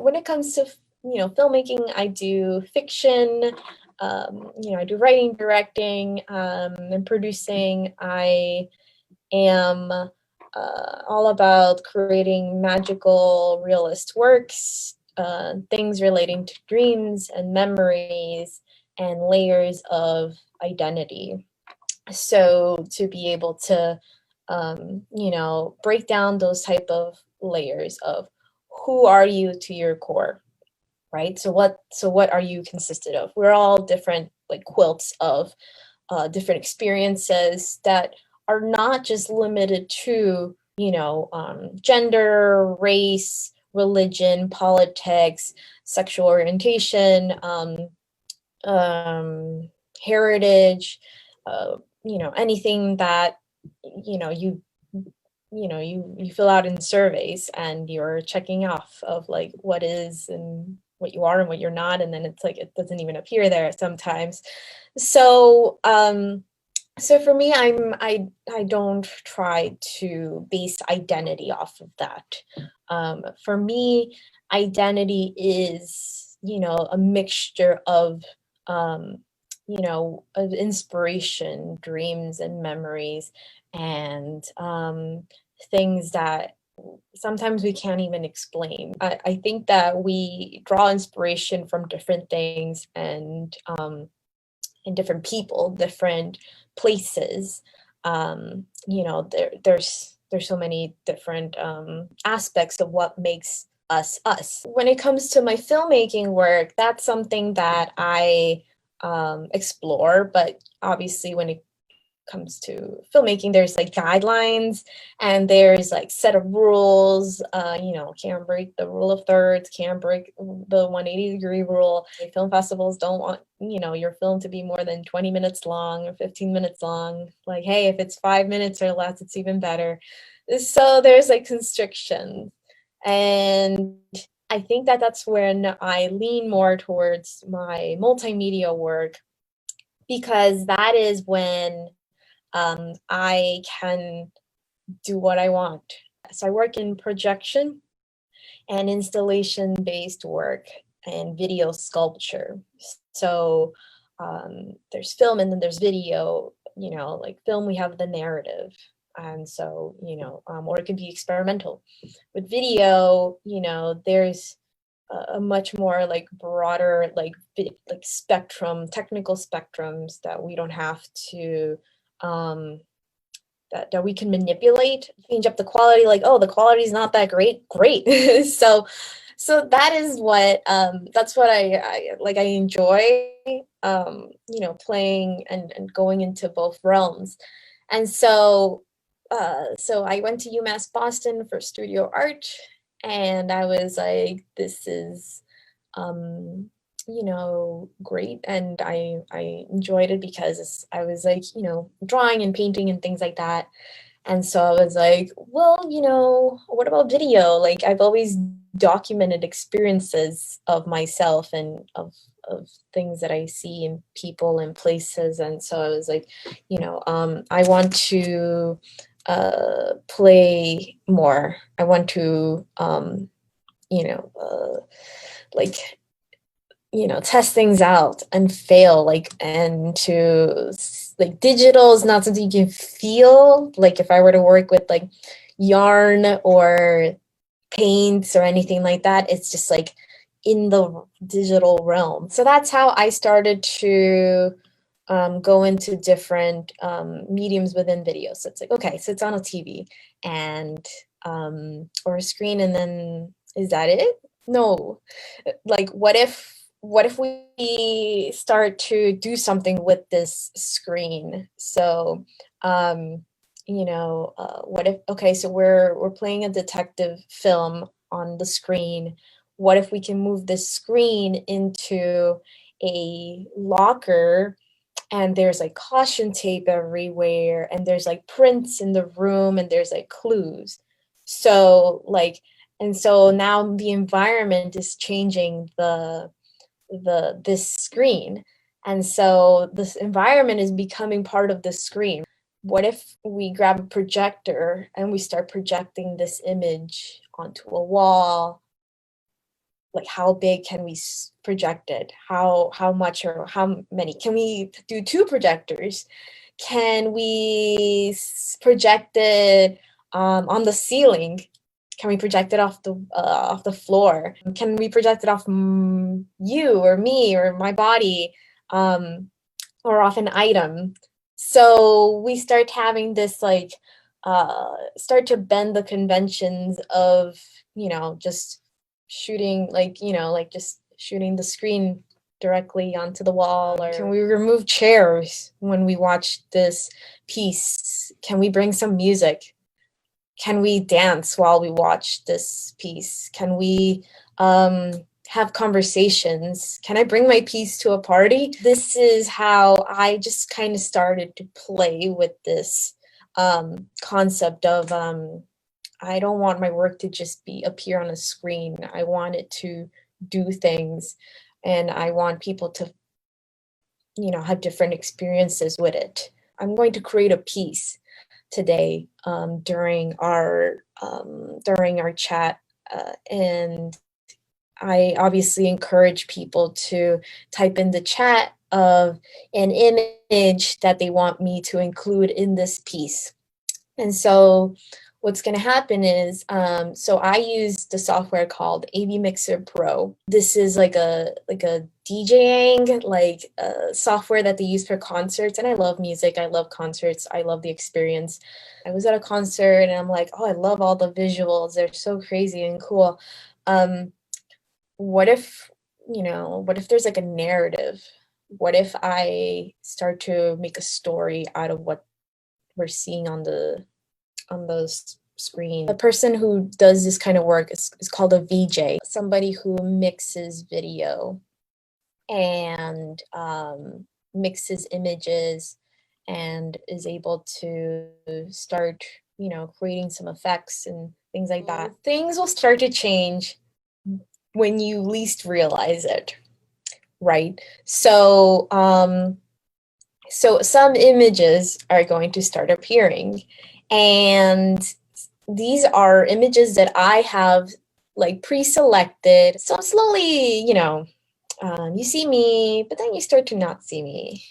when it comes to, filmmaking, I do fiction, I do writing, directing, and producing. I am all about creating magical, realist works, things relating to dreams and memories and layers of identity. So to be able to, break down those type of layers of who are you to your core, right? So what are you consisted of? We're all different, like quilts of different experiences that are not just limited to, gender, race, religion, politics, sexual orientation, heritage, anything that, you know, you you fill out in surveys and you're checking off of like what is and what you are and what you're not, and then it's like it doesn't even appear there sometimes. So so for me, I don't try to base identity off of that. For me, identity is, a mixture of inspiration, dreams, and memories, and things that sometimes we can't even explain. I think that we draw inspiration from different things and different people, different places. There's so many different aspects of what makes us us. When it comes to my filmmaking work, that's something that I explore, but obviously when it comes to filmmaking, there's like guidelines and there's like set of rules. Can't break the rule of thirds, can't break the 180-degree rule. Film festivals don't want, your film to be more than 20 minutes long or 15 minutes long. Like, hey, if it's 5 minutes or less, it's even better. So there's like constrictions. And I think that that's when I lean more towards my multimedia work, because that is when I can do what I want. So I work in projection and installation-based work and video sculpture. So there's film and then there's video. Like film, we have the narrative, and so or it can be experimental. With video, there's a much more like broader like spectrum, technical spectrums that we don't have to that we can manipulate, change up the quality, like, oh, the quality is not that great. So that is what that's what I like. I enjoy playing and going into both realms. And so I went to UMass Boston for studio art, and I was like, this is great. And I enjoyed it because I was like, drawing and painting and things like that. And so I was like, well, what about video? Like I've always documented experiences of myself and of things that I see in people and places. And so I was like, I want to play more. I want to like test things out and fail, like, and to like digital is not something you can feel. Like if I were to work with like yarn or paints or anything like that, it's just like in the digital realm. So that's how I started to go into different mediums within video. So it's like, okay, so it's on a TV and or a screen, and then is that it? No. Like what if we start to do something with this screen? So what if, okay, so we're playing a detective film on the screen. What if we can move this screen into a locker, and there's like caution tape everywhere, and there's like prints in the room, and there's like clues. So like, and so now the environment is changing this screen. And so this environment is becoming part of the screen. What if we grab a projector and we start projecting this image onto a wall like how big can we project it? How much or how many? Can we do 2 projectors? Can we project it on the ceiling? Can we project it off the floor? Can we project it off you or me or my body, or off an item? So we start having this like start to bend the conventions of, just shooting, like, like just shooting the screen directly onto the wall. Or can we remove chairs when we watch this piece? Can we bring some music? Can we dance while we watch this piece? Can we have conversations? Can I bring my piece to a party? This is how I just kind of started to play with this concept of I don't want my work to just appear on a screen. I want it to do things, and I want people to, have different experiences with it. I'm going to create a piece today during our chat, and I obviously encourage people to type in the chat of an image that they want me to include in this piece. And so what's going to happen is, so I use the software called AV Mixer Pro. This is like a DJing software that they use for concerts. And I love music. I love concerts. I love the experience. I was at a concert and I'm like, oh, I love all the visuals. They're so crazy and cool. What if there's like a narrative? What if I start to make a story out of what we're seeing on the screen? The person who does this kind of work is called a VJ, somebody who mixes video and mixes images and is able to start, creating some effects and things like that. Things will start to change when you least realize it, right? So so some images are going to start appearing, and these are images that I have like pre-selected. So slowly, you see me, but then you start to not see me.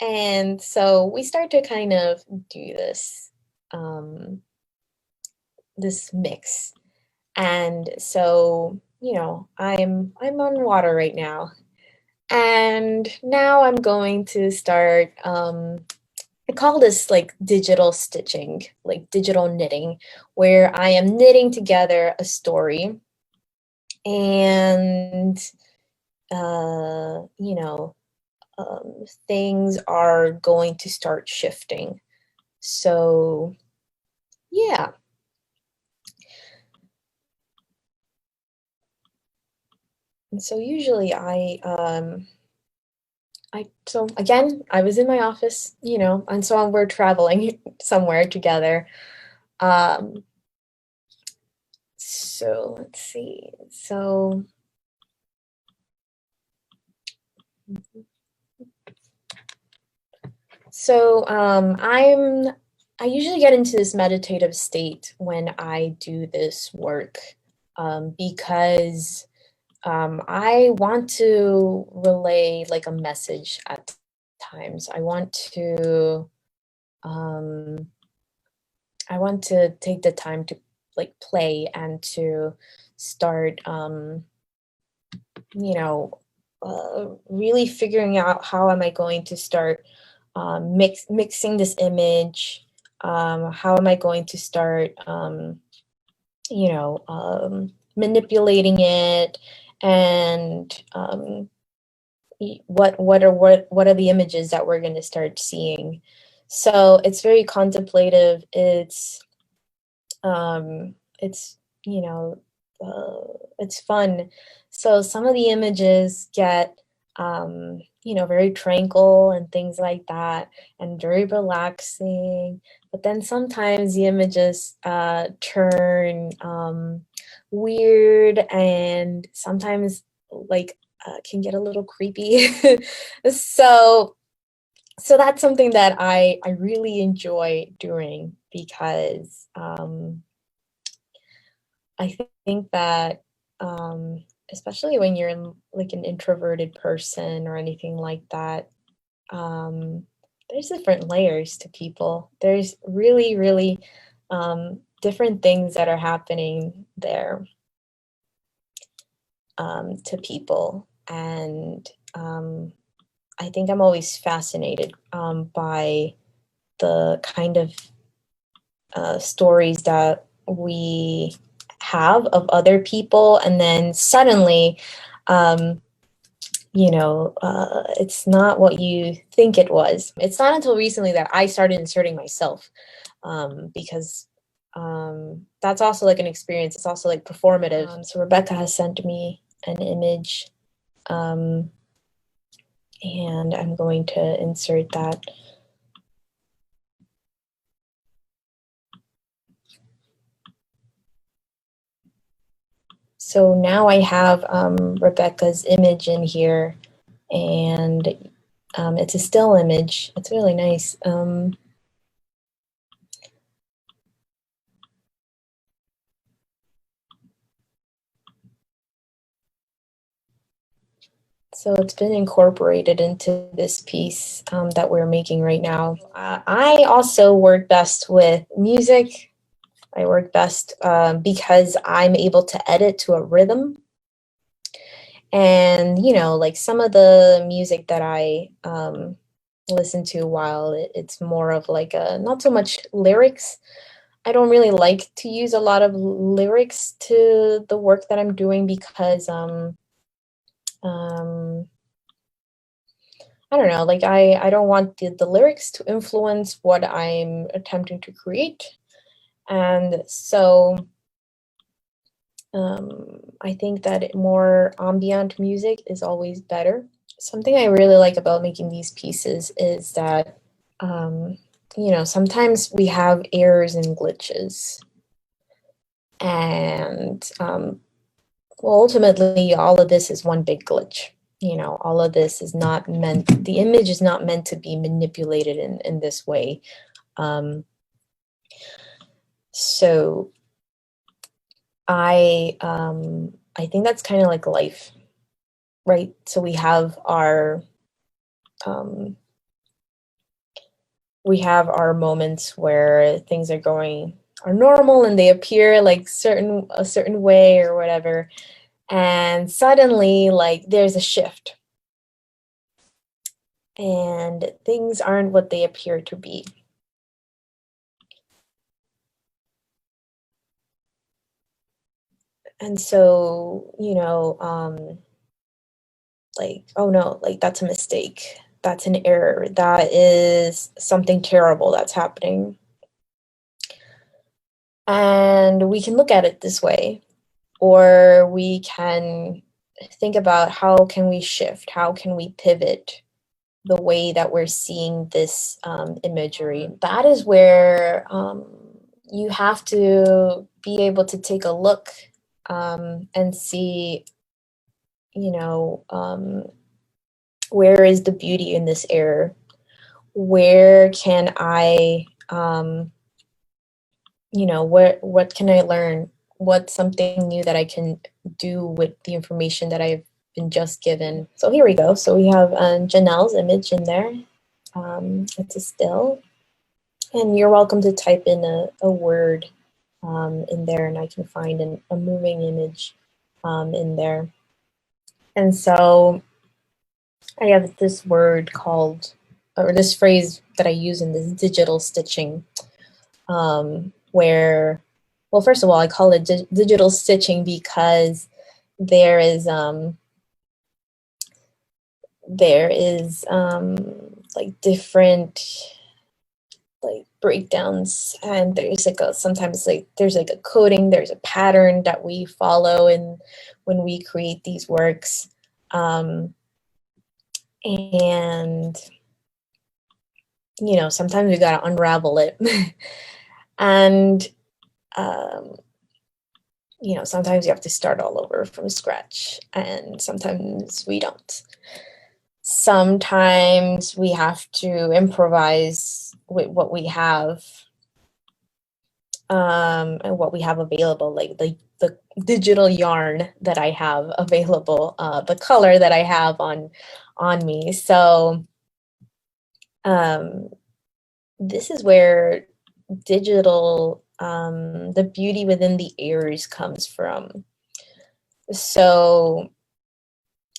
And so we start to kind of do this, this mix. And so, I'm on water right now. And now I'm going to start, I call this like digital stitching, like digital knitting, where I am knitting together a story and, things are going to start shifting. So, yeah. And so usually so again, I was in my office, and so we're traveling somewhere together. So let's see. So I usually get into this meditative state when I do this work, because I want to relay like a message at times. I want to take the time to like play and to start really figuring out how am I going to start mixing this image. How am I going to start manipulating it, and what are the images that we're going to start seeing. So it's very contemplative. It's it's fun. So some of the images get very tranquil and things like that, and very relaxing. But then sometimes the images turn weird, and sometimes like can get a little creepy. So that's something that I really enjoy doing, because I think that especially when you're like an introverted person or anything like that, there's different layers to people. There's really, really different things that are happening there to people. And I think I'm always fascinated by the kind of stories that we have of other people, and then suddenly, it's not what you think it was. It's not until recently that I started inserting myself, because that's also like an experience. It's also like performative. So Rebecca has sent me an image, and I'm going to insert that. So now I have Rebecca's image in here, and it's a still image. It's really nice. So it's been incorporated into this piece that we're making right now. I also work best with music. I work best because I'm able to edit to a rhythm. And, like some of the music that I listen to while it's more of like not so much lyrics. I don't really like to use a lot of lyrics to the work that I'm doing because I don't know, like I don't want the lyrics to influence what I'm attempting to create. And so I think that more ambient music is always better. Something I really like about making these pieces is that, sometimes we have errors and glitches. And, well, ultimately, all of this is one big glitch. All of this is not meant, the image is not meant to be manipulated in this way. So I think that's kind of like life, right? So we have our moments where things are normal and they appear like a certain way or whatever, and suddenly like there's a shift and things aren't what they appear to be. And so, like, oh no, like that's a mistake, that's an error, that is something terrible that's happening. And we can look at it this way, or we can think about how can we shift, how can we pivot the way that we're seeing this imagery. That is where you have to be able to take a look and see, where is the beauty in this error? Where can I, what can I learn? What's something new that I can do with the information that I've been just given? So here we go. So we have Janelle's image in there. It's a still. And you're welcome to type in a word in there, and I can find a moving image in there. And so I have this word called, or this phrase that I use in this digital stitching, where, well, first of all, I call it digital stitching because there is like different like breakdowns, and there's like sometimes like there's like a coding, there's a pattern that we follow and when we create these works, and sometimes we got to unravel it. And sometimes you have to start all over from scratch, and sometimes we don't. Sometimes we have to improvise with what we have, and what we have available, like the digital yarn that I have available, the color that I have on me. So this is where digital, the beauty within the errors comes from. So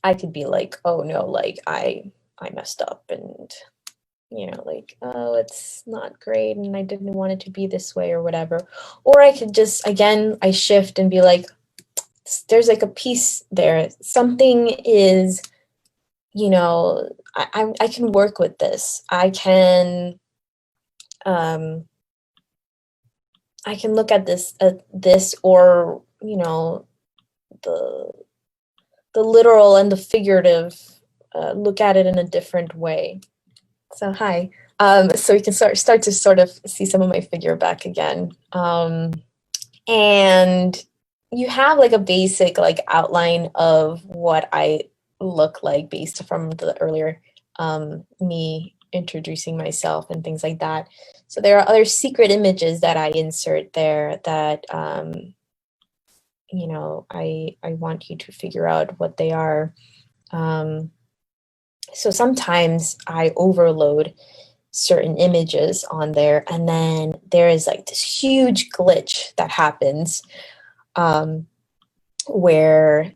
I could be like, oh no, like I messed up, and like, oh, it's not great and I didn't want it to be this way or whatever. Or I could just, again, I shift and be like, there's like a piece there. Something is, I can work with this. I can look at this, or the literal and the figurative, look at it in a different way. So hi. So we can start to sort of see some of my figure back again. And you have like a basic like outline of what I look like based from the earlier me introducing myself and things like that. So there are other secret images that I insert there that I want you to figure out what they are. So sometimes I overload certain images on there, and then there is like this huge glitch that happens where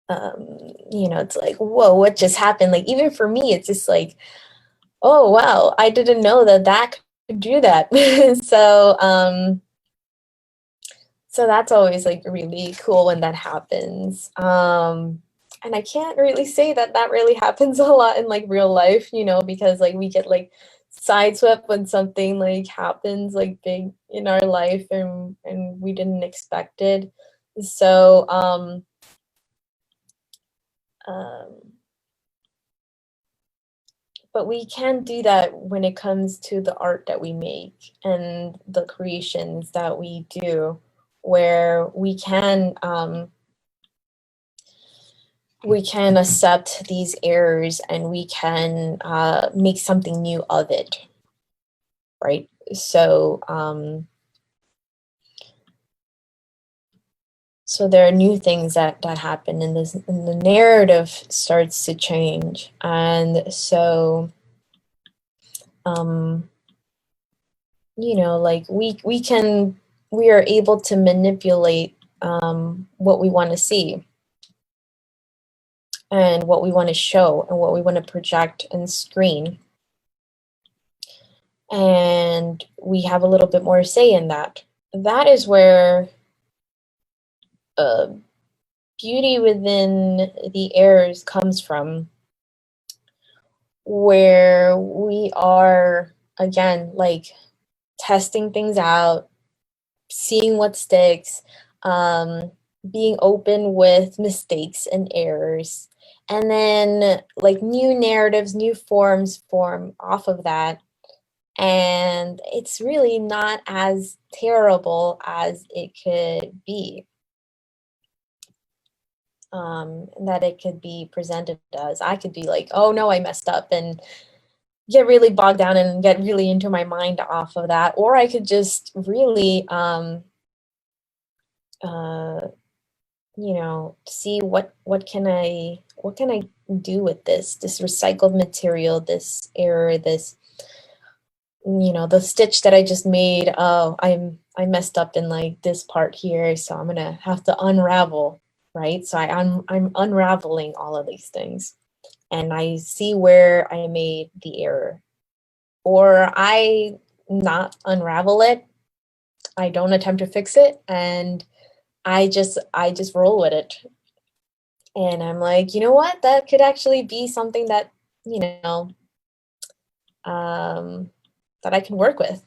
it's like, whoa, what just happened? Like, even for me, it's just like, oh wow, I didn't know that could do that. So that's always like really cool when that happens. And I can't really say that really happens a lot in like real life, because like we get like sideswept when something like happens like big in our life, and we didn't expect it. So but we can do that when it comes to the art that we make and the creations that we do, where we can accept these errors and we can make something new of it, right? So so there are new things that happen, and the narrative starts to change. And so like we are able to manipulate what we want to see and what we want to show and what we want to project and screen. And we have a little bit more say in that. That is where beauty within the errors comes from, where we are, again, like testing things out, seeing what sticks, being open with mistakes and errors, and then like new narratives, new forms form off of that. And it's really not as terrible as it could be, that it could be presented as. I could be like, oh no, I messed up, and get really bogged down and get really into my mind off of that. Or I could just really see what can I do with this recycled material, this error, this the stitch that I just made. Oh, I messed up in like this part here, so I'm gonna have to unravel, right? So I'm unraveling all of these things, and I see where I made the error, or I not unravel it. I don't attempt to fix it, and I just roll with it. And I'm like, you know what? That could actually be something that, that I can work with.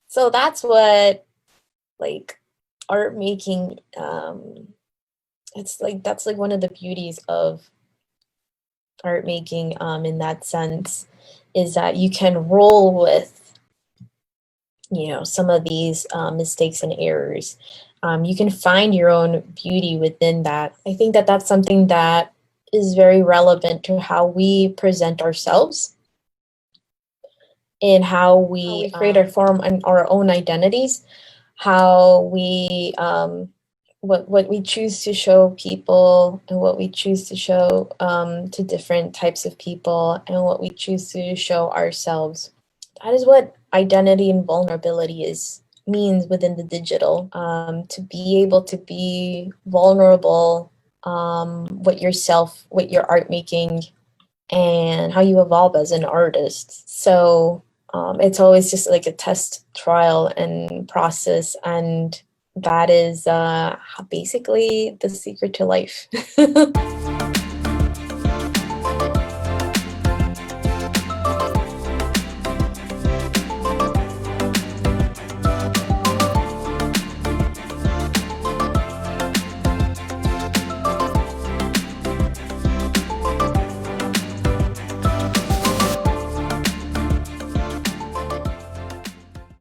So that's what like art making, that's like one of the beauties of art making, in that sense, is that you can roll with some of these mistakes and errors. You can find your own beauty within that. I think that that's something that is very relevant to how we present ourselves and how we create our form and our own identities. how we what we choose to show people and what we choose to show to different types of people and what we choose to show ourselves. That is what identity and vulnerability means within the digital. To be able to be vulnerable with yourself, with your art making, and how you evolve as an artist. So it's always just like a test, trial, and process, and that is basically the secret to life.